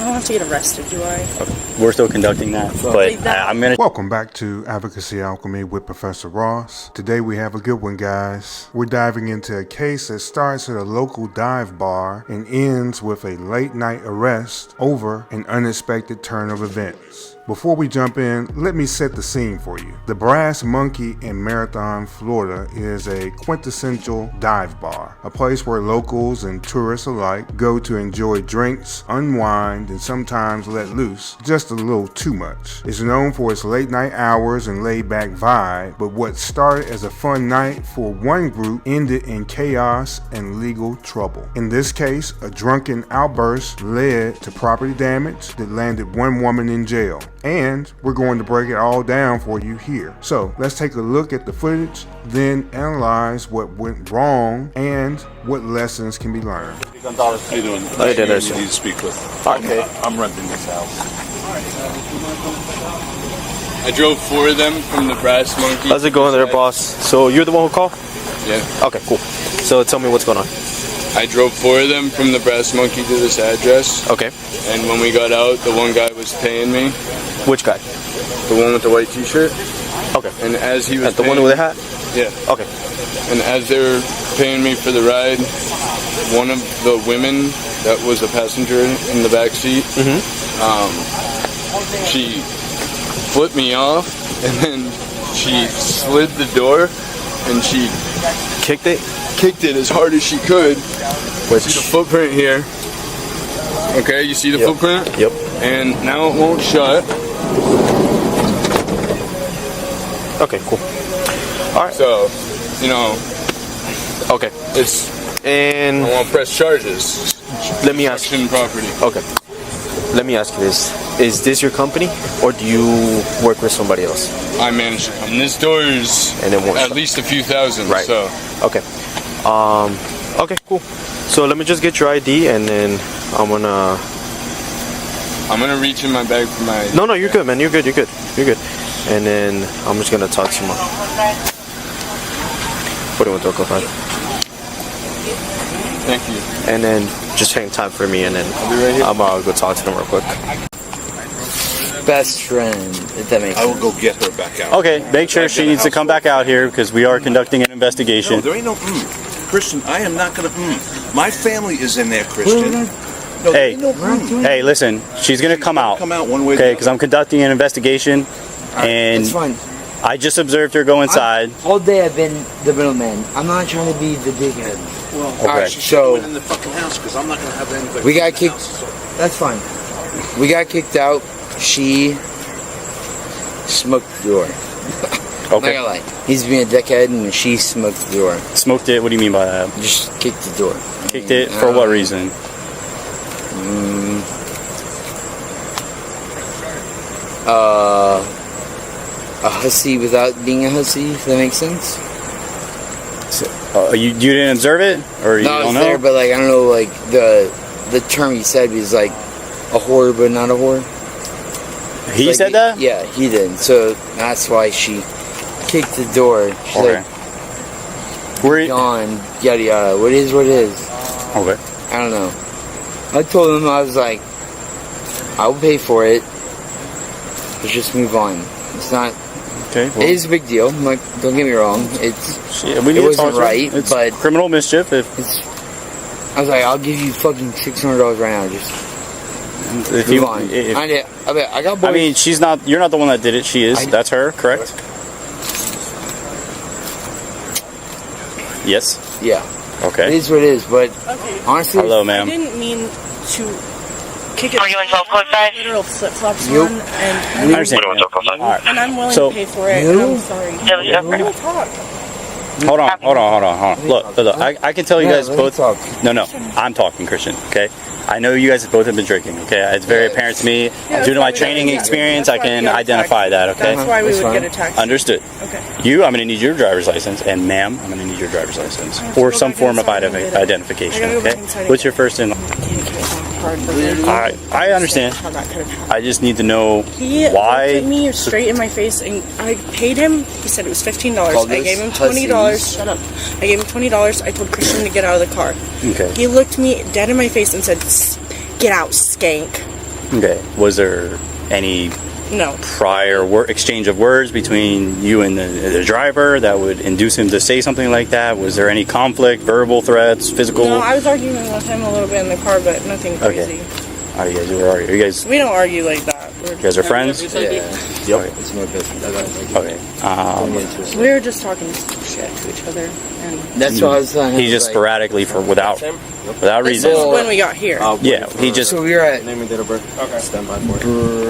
don't have to get arrested, do I? Okay. We're still conducting that, but I'm gonna... Welcome back to Advocacy Alchemy with Professor Ross. Today we have a good one, guys. We're diving into a case that starts at a local dive bar and ends with a late night arrest over an unexpected turn of events. Before we jump in, let me set the scene for you. The Brass Monkey in Marathon, Florida is a quintessential dive bar, a place where locals and tourists alike go to enjoy drinks, unwind, and sometimes let loose just a little too much. It's known for its late night hours and laid back vibe, but what started as a fun night for one group ended in chaos and legal trouble. In this case, a drunken outburst led to property damage that landed one woman in jail. And we're going to break it all down for you here. So let's take a look at the footage, then analyze what went wrong and what lessons can be learned. How you doing? How you doing, You need to speak with. Okay. I'm renting this house. I drove 4 of them from the Brass Monkey. How's it going there, boss? So you're the one who called? Yeah. Okay, cool. So tell me what's going on. I drove 4 of them from the Brass Monkey to this address. Okay. And when we got out, the one guy was paying me. Which guy? The one with the white t-shirt. Okay. And as he was the one with the hat? Yeah. Okay. And as they were paying me for the ride, one of the women that was a passenger in the back seat, she flipped me off, and then she slid the door, and she kicked it as hard as she could. See the footprint here. Okay, you see the footprint? Yep. And now it won't shut. Okay, cool. All right. So, you know. Okay. And I want to press charges. Let me ask you. Property. Okay. Let me ask you this: is this your company, or do you work with somebody else? I manage it. And this door is at least a few thousand. Right. So. Okay. Okay. Cool. So let me just get your ID, and then I'm gonna reach in my bag for my... No, you're good, man. You're good. And then I'm just gonna talk to you more. Put it with Uncle Fred. Thank you. And then just hang time for me, and then I'll be right here. I'm gonna go talk to them real quick. Best friend, if that makes sense. I will go get her back out. Okay, make sure she needs to come back out here because we are conducting an investigation. No, there ain't no Christian, I am not gonna My family is in there, Christian. No, Hey, hey, listen, she's gonna come out. Come out one way. Okay, because I'm conducting an investigation, and It's fine. I just observed her go inside. All day I've been the middleman. I'm not trying to be the dickhead. Well, Okay. So in the fucking house because I'm not gonna have anybody. we got kicked. That's fine. We got kicked out. She smoked the door. I'm not Okay, gonna lie. He's being a dickhead, and she smoked the door. smoked it. What do you mean by that? Just kicked the door. Kicked it for what reason? A hussy without being a hussy. If that makes sense. You didn't observe it, or you No, I don't was know? there, but like I don't know, like the term he said was like a whore, but not a whore. He Like, said that? Yeah, he did. So that's why she kicked the door. She's Okay. like, Were you? gone, yada yada. What is what is? Okay. I don't know. I told him, I was like, I'll pay for it. Let's just move on. It's not. Okay. It is a big deal. I'm like, don't get me wrong. It's. Yeah, we need It to talk wasn't to her. right, It's but- criminal mischief. If I was like, I'll give you fucking $600 right now. Just if move you, on. if, I got boys. I mean, she's not. You're not the one that did it. She is. That's her, correct? Yes. yeah. It Okay. is what it is, but Okay. honestly, Hello, I ma'am. didn't mean to kick it. Are you in South Coast side? Literal flip-flops Nope. on, I and understand. What do you want, All right. I'm willing So- to pay for it, You? and I'm sorry. Yeah, yeah. We'll talk. Hold on. Look. I can tell you Yeah, guys let me both. talk. No. I'm talking, Christian. Okay. I know you guys both have been drinking. Okay. It's very apparent to me. Yeah, Due to my that's why we training got- experience, that's I why we can got identify that. Okay. That's why we That's would fine. get a taxi. Understood. Okay. You, I'm going to need your driver's license, and ma'am, I'm going to need your driver's license have to or go some back form of inside and get it. identification. I gotta go back Okay. inside and What's get your first and? I understand. How that could have happened. I just need to know He why. looked at me straight in my face, and I paid him. He said it was $15. Call I this gave him $20. hussies. Shut up. I gave him $20. I told Christian to get out of the car. Okay. He looked me dead in my face and said, "Get out, skank." Okay. Was there any No. prior exchange of words between you and the driver that would induce him to say something like that? Was there any conflict, verbal threats, physical? No, I was arguing with him a little bit in the car, but nothing crazy. How you guys were arguing? You guys? We don't argue like that. You guys are friends? Yeah. Yep. It's my best friend. Okay. We were just talking shit to each other, and That's what I was saying. He just sporadically without this reason. is when we got here. Yeah, he just So we were at Name and date of birth. Okay. Stand by for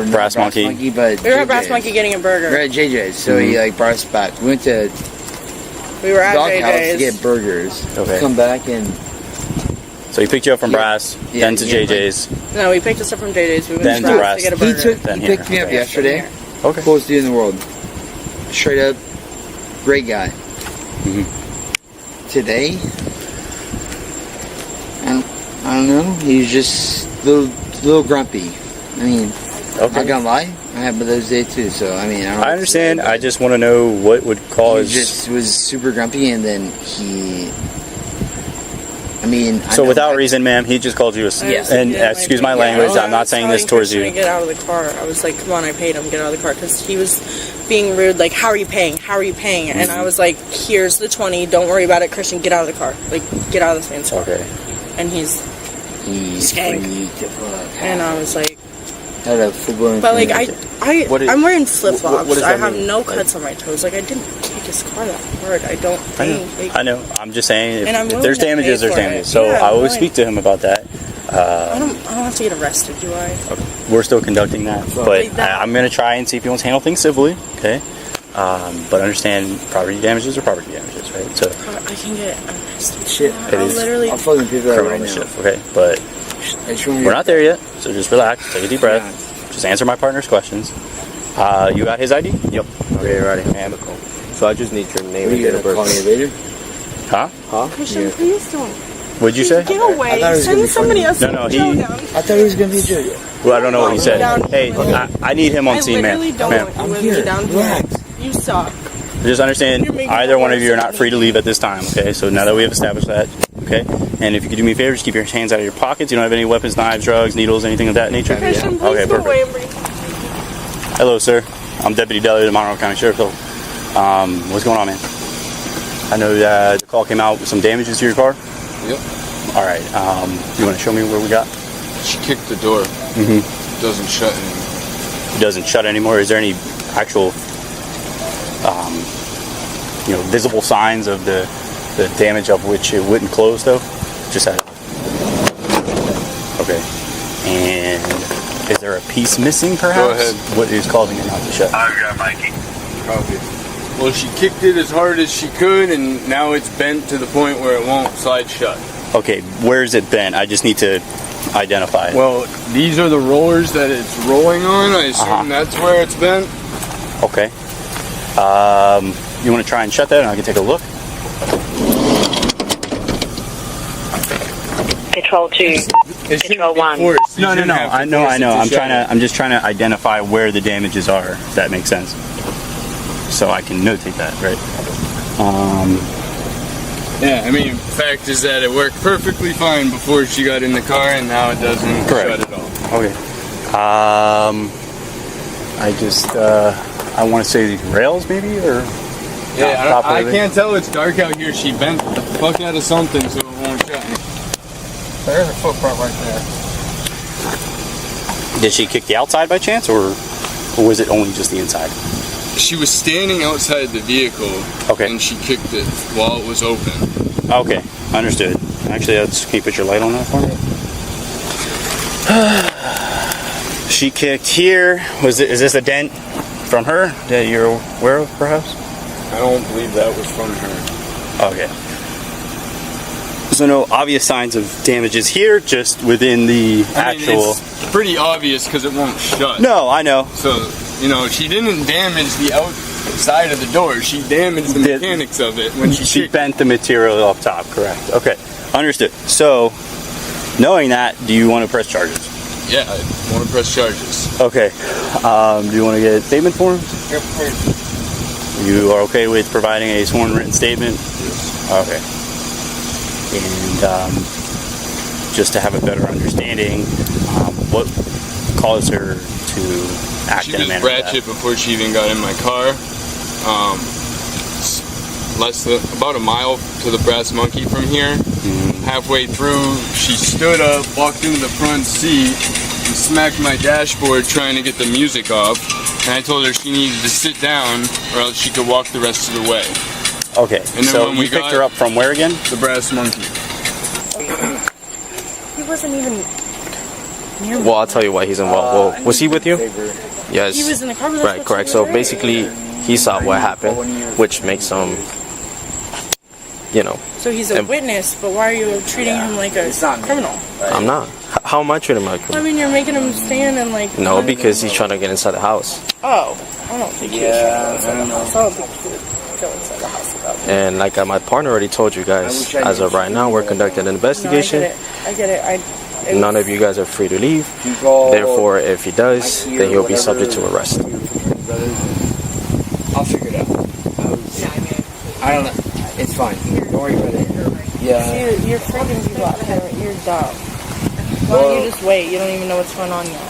it. Brass Monkey. but We were at Brass JJ's. Monkey getting a We were burger. at JJ's, so he like brought us back. We went to We were at Doghouse to JJ's. get burgers. Okay. Come back and so he picked you up from Yeah. Brass, Yeah, then to yeah, JJ's. No, we picked us up from JJ's. We went Then to to Brass to get a he burger. Then he here. picked me up Okay. yesterday. Okay. Coolest dude in the world. Straight up, great guy. Today, I don't know. He's just a little grumpy. I mean, I'm not gonna lie. I have those days too. So I mean, I don't know I understand. I just want to know what would he cause. just was super grumpy, and then he. I mean, I So know without my- reason, ma'am, he just called you a. Yes. And Yeah, excuse my yeah, language. I I'm not was saying this telling towards Christian you. to get out of the car. I was like, come on, I paid him. Get out of the car because he was being rude. Like, how are you paying? How are you paying? And I was like, here's the 20. Don't worry about it, Christian. Get out of the car. Like, get out of this man's car. Okay. And he's Skank. and I was like, Had a full-blown. but like What is- I'm wearing flip flops. what does I that have mean? no Like- cuts on my toes. Like I didn't kick his car that hard. I don't I know. think. Like, I know. I'm just saying And I'm if willing there's to pay damages, there's for it. damages. So Yeah, I I'm always willing- speak to him about that. I don't have to get arrested, do I? We're still conducting that, but Like that. I'm going to try and see if he wants to handle things civilly. Okay. But understand property damages are property damages, right? So I can get arrested. Shit. It I'll is literally. I'm fucking people out criminal right now. mischief. Okay. But I just wanna we're not there yet, so just relax, take a deep breath, just answer my partner's questions. You got his ID? Yep. Okay, ready. So I just need your name What are and you date of gonna call me birth. later? Huh? Christian, please don't. What'd you say? Get I away. thought it was gonna Send be somebody funny. else. No, he- down. I thought he was gonna be a joke. Well, I don't know what he said. Down. Hey, I need him on I scene, literally man. don't Ma'am, want you I'm with here. me down here. Relax. You suck. just understand You're making either it one of you are worse. not free to leave at this time, okay? So now that we have established that, okay? And if you could do me a favor, just keep your hands out of your pockets. You don't have any weapons, knives, drugs, needles, anything of that nature? Christian, please Okay, go perfect. away and bring. Hello, sir. I'm Deputy Deli of the Monroe County Sheriff's Office. What's going on, man? I know that the call came out with some damages to your car. Yep. All right. You want to show me what we got? She kicked the door. Mm-hmm. Doesn't shut anymore. It doesn't shut anymore. Is there any actual, visible signs of the damage of which it wouldn't close, though? Just that. Okay. And is there a piece missing, perhaps? Go ahead. What is causing it not to shut? Probably. Well, she kicked it as hard as she could, and now it's bent to the point where it won't slide shut. Okay, where is it bent? I just need to identify it. Well, these are the rollers that it's rolling on. I assume that's where it's bent. Okay. You want to try and shut that, and I can take a look? Control 2. Control 1. No. I know. I'm just trying to identify where the damages are. If that makes sense. So I can notate that, right? Yeah, I mean, fact is that it worked perfectly fine before she got in the car, and now it doesn't Correct. shut at all. Okay. I want to say the rails, maybe, or Yeah, top I of it. can't tell. It's dark out here. She bent the fuck out of something so it won't shut. There's a footprint right there. Did she kick the outside by chance, or was it only just the inside? She was standing outside the vehicle, Okay. and she kicked it while it was open. Okay, understood. Actually, can you put your light on that for me? She kicked here. Is this a dent from her that you're aware of, perhaps? I don't believe that was from her. Okay. So no obvious signs of damages here, just within the actual. It's pretty obvious because it won't shut. No, I know. So, she didn't damage the outside of the door. She damaged the mechanics of it when she She kicked bent the material up top, correct. Okay, understood. So, knowing that, do you want to press charges? it. Yeah, I want to press charges. Okay. Do you want to get statement forms? Yep. You are okay with providing a sworn written statement? Okay. And just to have a better understanding, what caused her to act She in a was manner like ratchet before she even got in my car. Less than about a mile to the Brass Monkey from here. Halfway through, she stood up, walked into the front seat, and smacked my dashboard trying to get the music off. And I told her she needed to sit down or else she could walk the rest of the way. Okay, And then so when you we picked got her up from where again? The Brass Monkey. He wasn't even near me. Well, I'll tell you why he's involved. Well, was he with you? Yes. He was in the car with us. Right, correct. So basically, he saw what happened, which makes him, you know. So he's a witness, but why are you treating him like a criminal? I'm not. How am I treating him like a I criminal? mean, you're making him stand and like. No, because he's trying to get inside the house. Oh, I don't think he was trying to go inside the house. I don't think he would go inside the house about that. And like my partner already told you guys, as of right now, we're conducting an investigation. No, I get it. None of you guys are free to leave. Therefore, if he does, then he'll be subject to arrest. I'll figure it out. I don't know. It's fine. Don't worry about it. Yeah. You're freaking people out there. You're dumb. Why don't you just wait? You don't even know what's going on yet.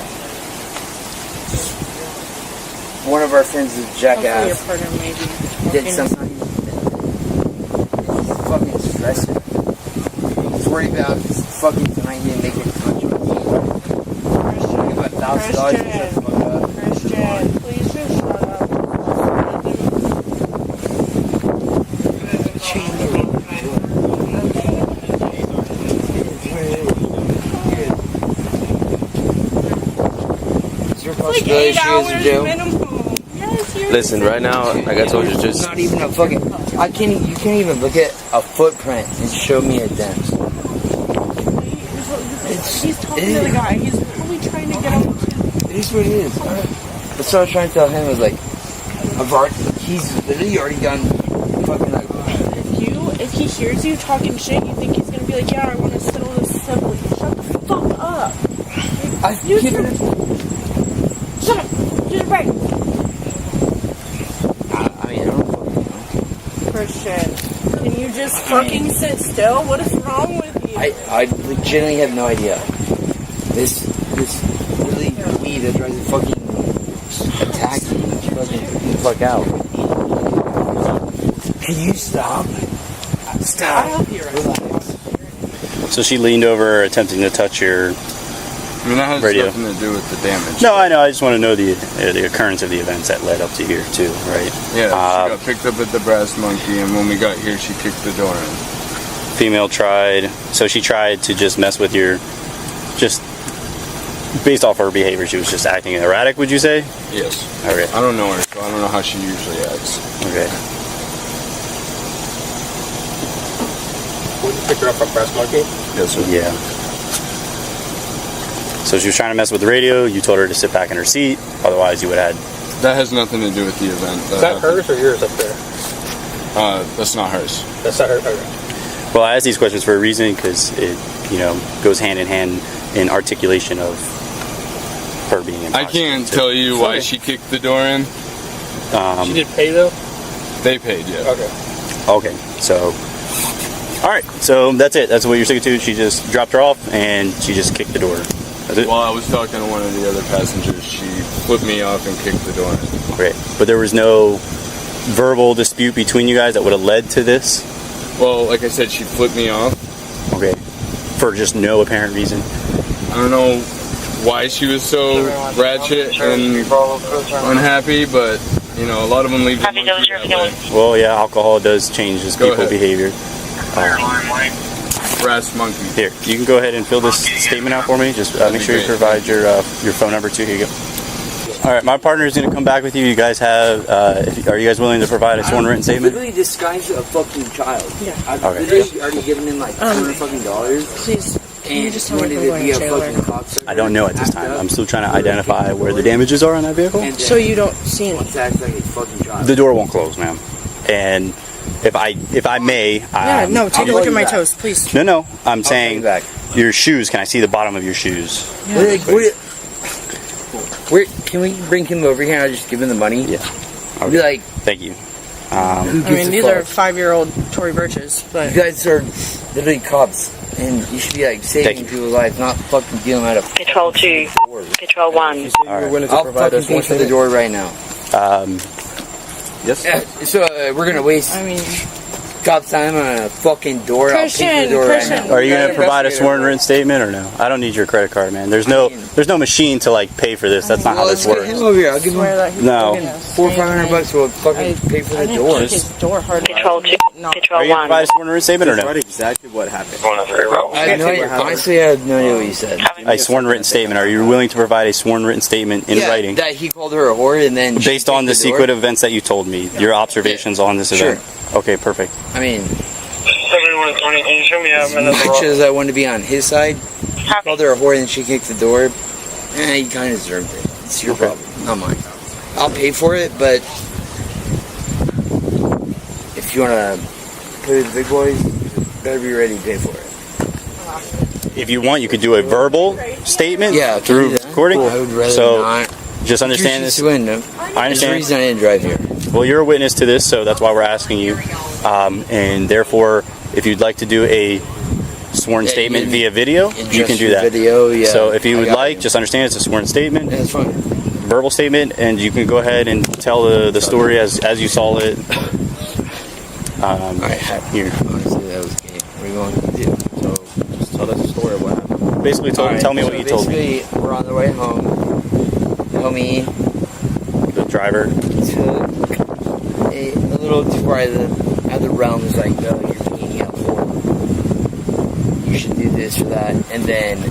One of our friends is a Hopefully your jackass. partner maybe. Did something. He's fucking stressing. He's worried about fucking tonight and making a punch. About $1,000. Christian, please just shut up. Like 8 hours minimum. Yes, you're Listen, right now, like I told you, It's just not even a fucking. You can't even look at a footprint and show me a dent. He's talking to the guy. He's probably trying to get him. It is what it is. That's what I was trying to tell him. Was like, he's literally already done fucking like. If he hears you talking shit, you think he's gonna be like, yeah, I want to settle this civilly. Shut the fuck up. Shut up. Do it right. I mean, I don't fucking know. Christian, can you just fucking sit still? What is wrong with you? I legitimately have no idea. This really weed that tries to fucking attack you and fucking the fuck out. Can you stop? Stop. Relax. So she leaned over, attempting to touch your I mean, that has radio. nothing to do with the damage. No, I know. I just want to know the occurrence of the events that led up to here, too, right? Yeah, she got picked up at the Brass Monkey, and when we got here, she kicked the door in. Female tried, so she tried to just mess with your, just based off her behavior, she was just acting erratic, would you say? Yes. Okay. I don't know her, so I don't know how she usually acts. Okay. Would you pick her up from Brass Monkey? Yes, sir. Yeah. So she was trying to mess with the radio. You told her to sit back in her seat. Otherwise, you would have had... That has nothing to do with the event. Is that hers or yours up there? That's not hers. That's not her. Okay. Well, I ask these questions for a reason, because it, goes hand in hand in articulation of her being in. I can't tell you why she kicked the door in. She did pay, though? They paid, yeah. Okay. So... All right. So that's it. That's what you're sticking to. She just dropped her off, and she just kicked the door. That's it? While I was talking to one of the other passengers, she flipped me off and kicked the door in. Great. But there was no verbal dispute between you guys that would have led to this? Well, like I said, she flipped me off. Okay. For just no apparent reason? I don't know why she was so ratchet and unhappy, but, a lot of them leave the monkey that way. Well, yeah, alcohol does change people's behavior. Brass Monkey. Here, you can go ahead and fill this statement out for me. Just make sure you provide your phone number too. Here you go. All right, my partner is going to come back with you. You guys have, are you guys willing to provide a sworn written statement? Literally disguised a fucking child. Yeah. I've Okay. literally already given him like $200 fucking dollars. Please, can you just tell me wanted if I'm to going be to a jail fucking or... cop server. I don't know at this time. I'm still trying to identify where the damages are on that vehicle. So you don't see anything? Wants to act like a fucking child. The door won't close, ma'am. And if I may... Yeah, no, take a look at my toes, please. No, I'm saying back. your shoes. Can I see the bottom of your shoes? Where can we bring him over here and I'll just give him the money? Yeah. I'll be like, Thank you. who I gives mean, a these fuck? are 5-year-old Tory Birches, but... You guys are literally cops, and you should be like saving Thank you. people's lives, not fucking dealing out of Control 2, Control 1. You said you were willing to I'll provide fucking us pay one for the door right now. Yes. So we're gonna waste God's time on a fucking door. I'll pay for the door right now. Are you going to provide a sworn written statement or no? I don't need your credit card, man. There's no machine to like pay for this. That's not how this Let's works. get him over here. I'll give him No. $400 or $500 will fucking pay for the door. His door hard. Control 2. Are Control you going to 1. provide a sworn written statement or no? exactly what happened. I have no idea. Honestly, I have no idea what you said. A sworn written statement. Are you willing to provide a sworn written statement in writing? That he called her a whore and then Based on the sequence of events that you told me, your observations on this event. Okay, perfect. I mean, pictures I wanted to be on his side. He called her a whore and then she kicked the door. He kind of deserved it. It's your problem, not mine. I'll pay for it, but if you want to play with the big boys, you better be ready to pay for it. If you want, you could do a verbal statement through recording. I would rather So not. just understand this. I understand. There's a reason I didn't drive here. Well, you're a witness to this, so that's why we're asking you. And therefore, if you'd like to do a sworn statement via video, you can do that. Video, yeah. So if you would like, just understand it's a sworn statement, That's fine. verbal statement, and you can go ahead and tell the story as you saw it. Here. Honestly, that was gay. What are you going to do? So just tell us the story of what happened. Basically, tell me what you told me. Basically, we're on the way home. Homie The driver. took a little too far out of the realm. Is like, no, you're being a whore. You should do this or that. And then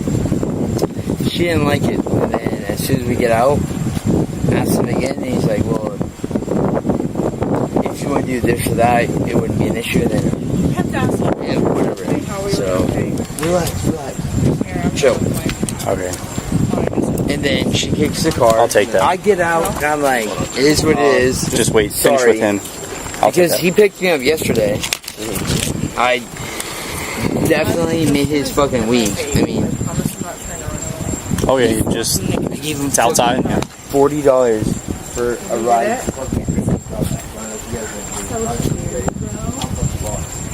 she didn't like it. And then as soon as we get out, asked him again, and he's like, well, if you want to do this or that, it wouldn't be an issue. Then yeah, whatever. So relax. Chill. Okay. And then she kicks the car. I'll take that. I get out, and I'm like, it is what it is. Just wait. Finish Sorry. with him. I'll take Because that. he picked me up yesterday. I definitely made his fucking week. I mean, Okay, just I gave him it's outside. Yeah. $40 for a ride.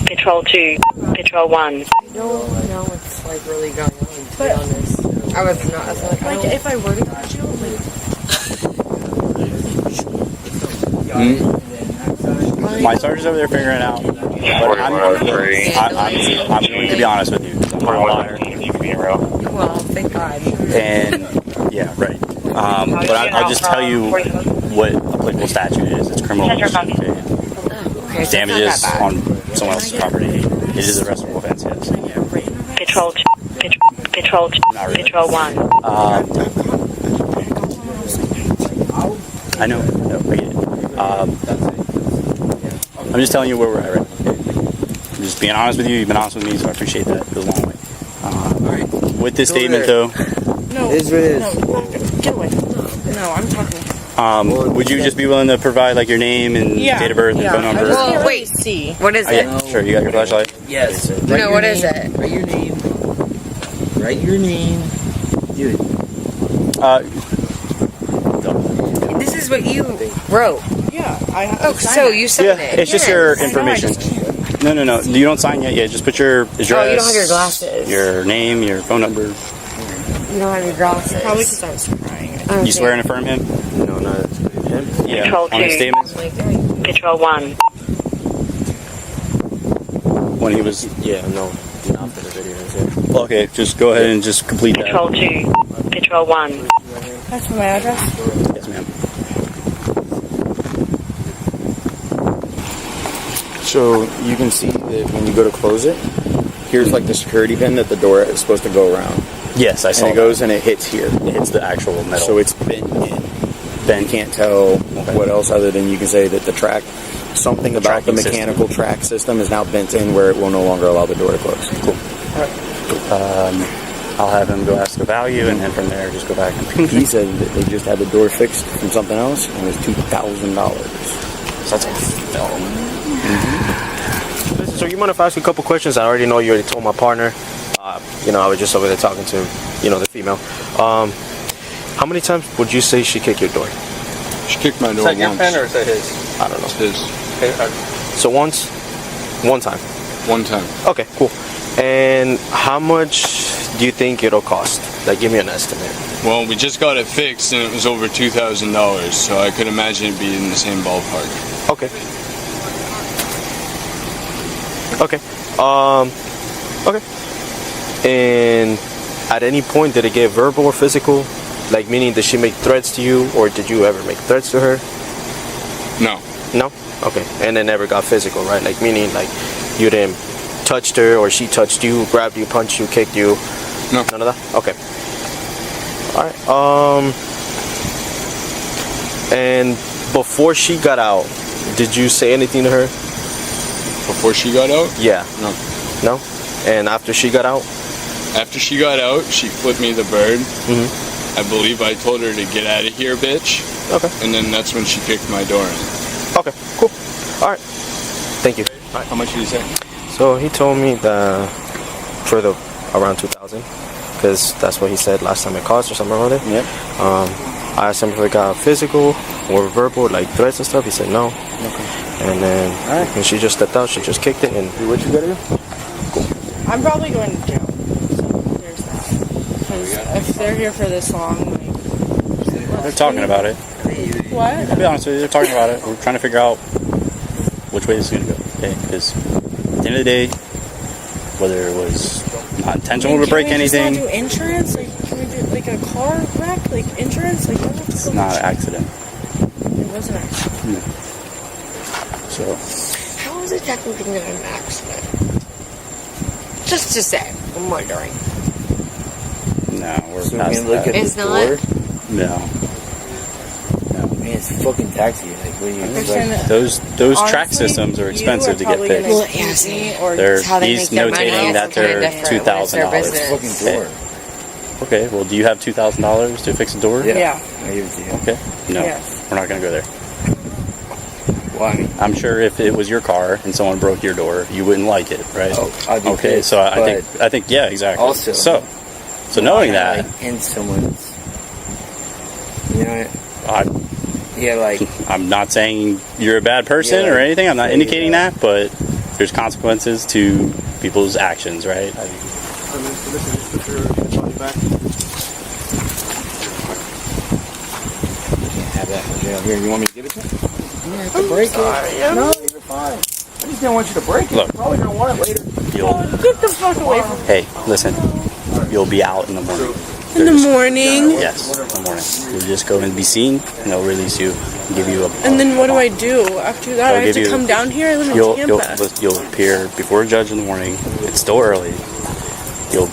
Control 2. Control 1. I don't know what's like really going on, to be honest. I was not. I feel like if I were to go to jail, My sergeant's over there figuring it out. But I'm going to be honest with you. I'm not a liar. well, thank God. And yeah, right. But I'll just tell you what applicable statute is. It's criminal Okay, so damages on someone else's property. It is a arrestable offense. Yes. Control 2. Control 2. Control 1. I know. I get it. I'm just telling you where we're at right now. I'm just being honest with you. You've been honest with me, so I appreciate that. It goes a long way. With this statement, though, No, It is what it is. no, get away. No, I'm talking. would you just be willing to provide like your name and date of birth and phone number? Well, wait, see. What is Yeah, it? sure. You got your flashlight? Yes. No, what is it? Write your name. Write your name. Do it. This is what you wrote. Yeah, I have. Oh, so you signed it. It's just your Yes. information. No. You don't sign yet. Yeah, just put your address. Oh, you don't have your glasses. Your name, your phone number. You don't have your glasses. Probably because I was crying. Okay. You swear and affirm him? No, not him. Yeah. Control On his 2. statements Control 1. when he was. Yeah, no, not for the videos. Yeah. Okay, just go ahead and just complete that. Control 2. Control 1. That's my address. Yes, ma'am. So you can see that when you go to close it, here's like the security pin that the door is supposed to go around. Yes, I saw. And it goes and it hits here. It hits the actual metal. So it's bent in. Ben can't tell what else other than you can say that the track, something about the Tracking mechanical track system is now bent in where it will no longer allow the door to close. Cool. I'll have him go ask the value, and then from there, just go back and. He said that they just had the door fixed from something else, and it was $2,000. So that's a film. So you mind if I ask you a couple questions? I already know you already told my partner. I was just over there talking to, the female. How many times would you say she kicked your door? She kicked my Is door that your once. pen or is that his? I don't know. His. So once? One time. One time. Okay, cool. And how much do you think it'll cost? Like, give me an estimate. Well, we just got it fixed and it was over $2,000, so I could imagine it'd be in the same ballpark. Okay. Okay. Okay. And at any point, did it get verbal or physical? Like, meaning, did she make threats to you, or did you ever make threats to her? No. No? Okay. And it never got physical, right? Like, meaning, like, you didn't touch her, or she touched you, grabbed you, punched you, kicked you? No. None of that? Okay. Alright. And before she got out, did you say anything to her? Before she got out? Yeah. No. No? And after she got out? After she got out, she flipped me the bird. Mm-hmm. I believe I told her to get out of here, bitch. Okay. And then that's when she kicked my door in. Okay, cool. Alright. Thank you. All right. How much did he say? So he told me that for the around 2,000, because that's what he said last time it cost or something around it. Yep. I asked him if it got physical or verbal, like threats and stuff. He said no. Okay. And then when she just stepped out, she just kicked it. And what you gotta do? I'm probably going to jail. So there's that. Because if they're here for this long, like, They're talking about it. what? I'll be honest with you, they're talking about it. We're trying to figure out which way this is going to go. Okay? Because at the end of the day, whether it was not intentional to break anything, Can we just not do insurance? Like, can we do like a car wreck? Like insurance? Like, don't have to it's go not an insurance. accident. It was an accident. No. So, How is it technically not an accident? Just to say, I'm wondering. no, we're So we past can look that. at It's the not? door. No. Man, it's a fucking taxi. Like, what do you Christian, like? Those track honestly, systems are you expensive to get probably gonna fixed. Well, accuse yeah, me see, or They're, how they he's make their money notating is that kinda they're different when it's their $2,000. business. Fucking door. Okay, well, do you have $2,000 to fix a door? Yeah. I give it to you. Okay. No, Yes. we're not going to go there. Well, I mean, I'm sure if it was your car and someone broke your door, you wouldn't like it, right? oh, I'd be Okay, pissed, so I but think, yeah, exactly. also- so knowing that, like, in someone's, you know, yeah, like, I'm not saying you're a bad person Yeah, or anything. I'm not yeah, indicating yeah. that, but there's consequences to people's actions, right? can't have that in jail. Here, you want me to give it to you? You have to break it. No, you're fine. I just didn't want you to break it. Look. You're probably gonna want it later. Get the fuck away from me. Hey, listen, you'll be out in the morning. In the morning. Yes, in the morning. You'll just go and be seen, and they'll release you, and give you a. And then what do I do after that? They'll I have give to you- come down here. I live in You'll Tampa. you'll appear before a judge in the morning. It's still early. You'll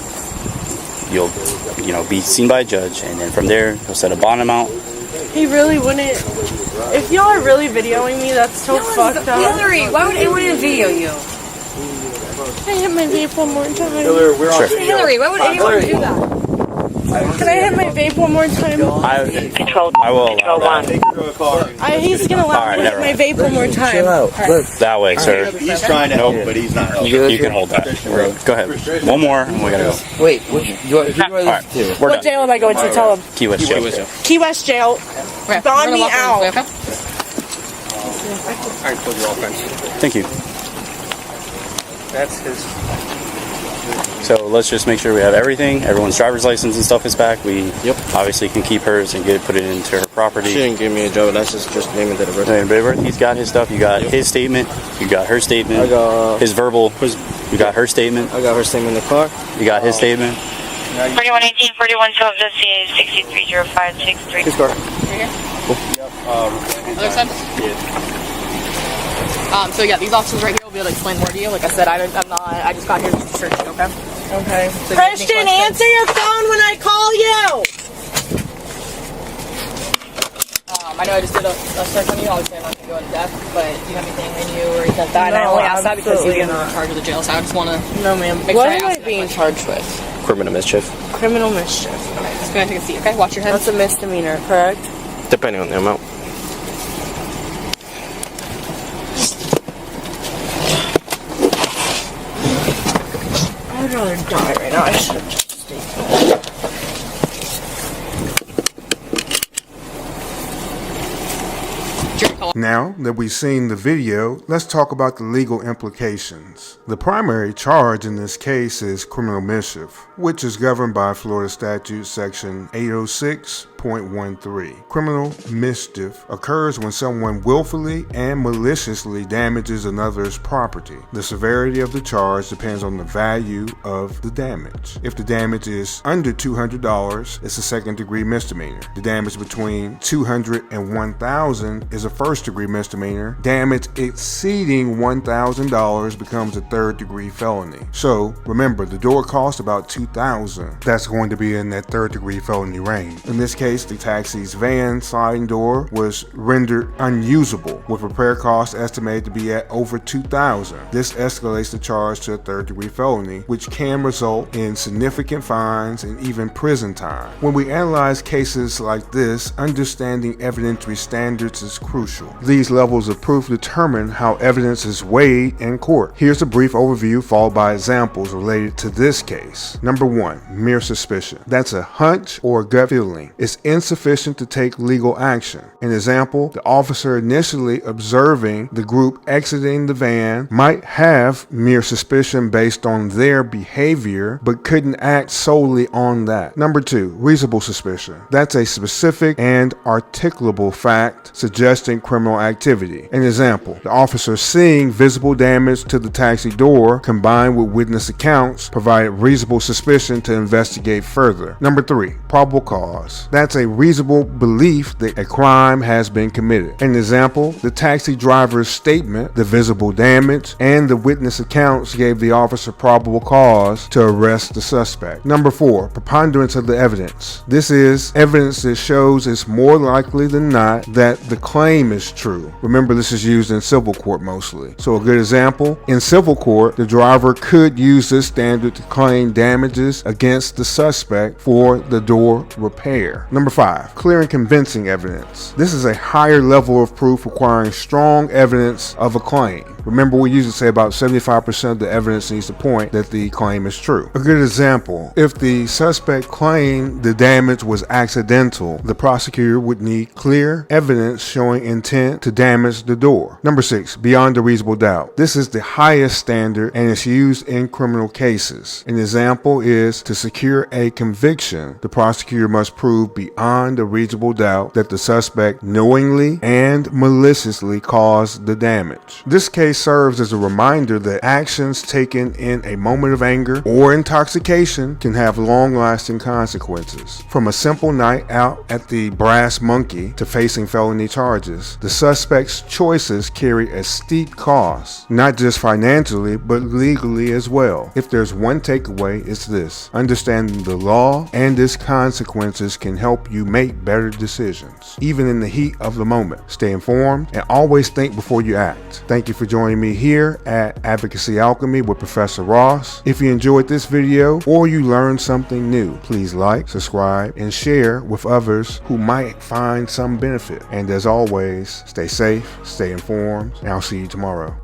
be seen by a judge, and then from there he'll set a bond amount. He really wouldn't. If y'all are really videoing me, that's so fucked up. Hillary, why would anyone video you? Can I hit my vape one more time? Sure. Hillary, why would anyone do that? Can I hit my vape one more time? Control, I will control allow 1. He's gonna allow me to hit my vape one more time. Chill out. Alright. Look, that way, sir. He's trying to help, but he's not helping. You can hold that. Go ahead. One more, and we gotta go. wait, who do I All right, listen to? we're What done. jail am I going to? Tell him. Key West jail. Key West jail. Bond me out. Alright, close your offense. Thank you. That's his. So let's just make sure we have everything. Everyone's driver's license and stuff is back. We obviously can keep hers and put it into her property. she didn't give me a job. That's just name it to the birthday. Hey, Babe, he's got his stuff. You got his statement. You got her statement. I got his verbal. You got her statement. I got her statement in the car. You got his statement. 4118, 4112, CA 630563. His car. Other side? So yeah, these officers right here will be able to explain more to you. Like I said, I'm not. I just got here just to search you. Okay. Okay. So Christian, answer your phone when I call you. I know I just did a search on you. Obviously, I'm not going to go into depth, but do you have anything in you or anything like that? And I No, only asked that because absolutely you're in not. charge of the jail, so I just want to. No, ma'am. Make What sure I am I ask being that charged with? Criminal mischief. Criminal mischief. Okay, just go ahead and take a seat. Okay, watch your head. That's a misdemeanor, correct? Depending on the amount. I'd rather die right now. I should have just stayed home. Jury call Now that we've seen the video, let's talk about the legal implications. The primary charge in this case is criminal mischief, which is governed by Florida Statute Section 806.13. Criminal mischief occurs when someone willfully and maliciously damages another's property. The severity of the charge depends on the value of the damage. If the damage is under $200, it's a second-degree misdemeanor. The damage between $200 and $1,000 is a first-degree misdemeanor. Damage exceeding $1,000 becomes a third-degree felony. So remember, the door cost about $2,000. That's going to be in that third-degree felony range. In this case, the taxi's van sliding door was rendered unusable, with repair costs estimated to be at over $2,000. This escalates the charge to a third-degree felony, which can result in significant fines and even prison time. When we analyze cases like this, understanding evidentiary standards is crucial. These levels of proof determine how evidence is weighed in court. Here's a brief overview followed by examples related to this case. Number 1, mere suspicion. That's a hunch or a gut feeling. It's insufficient to take legal action. An example, the officer initially observing the group exiting the van might have mere suspicion based on their behavior, but couldn't act solely on that. Number 2, reasonable suspicion. That's a specific and articulable fact suggesting criminal activity. An example, the officer seeing visible damage to the taxi door combined with witness accounts provided reasonable suspicion to investigate further. Number 3, probable cause. That's a reasonable belief that a crime has been committed. An example, the taxi driver's statement, the visible damage, and the witness accounts gave the officer probable cause to arrest the suspect. Number 4, preponderance of the evidence. This is evidence that shows it's more likely than not that the claim is true. Remember, this is used in civil court mostly. So a good example, in civil court, the driver could use this standard to claim damages against the suspect for the door repair. Number 5, clear and convincing evidence. This is a higher level of proof requiring strong evidence of a claim. Remember, we usually say about 75% of the evidence needs to point that the claim is true. A good example, if the suspect claimed the damage was accidental, the prosecutor would need clear evidence showing intent to damage the door. Number 6, beyond a reasonable doubt. This is the highest standard and it's used in criminal cases. An example is to secure a conviction, the prosecutor must prove beyond a reasonable doubt that the suspect knowingly and maliciously caused the damage. This case serves as a reminder that actions taken in a moment of anger or intoxication can have long-lasting consequences. From a simple night out at the Brass Monkey to facing felony charges, the suspect's choices carry a steep cost, not just financially, but legally as well. If there's one takeaway, it's this: understanding the law and its consequences can help you make better decisions, even in the heat of the moment. Stay informed and always think before you act. Thank you for joining me here at Advocacy Alchemy with Professor Ross. If you enjoyed this video or you learned something new, please like, subscribe, and share with others who might find some benefit. And as always, stay safe, stay informed, and I'll see you tomorrow.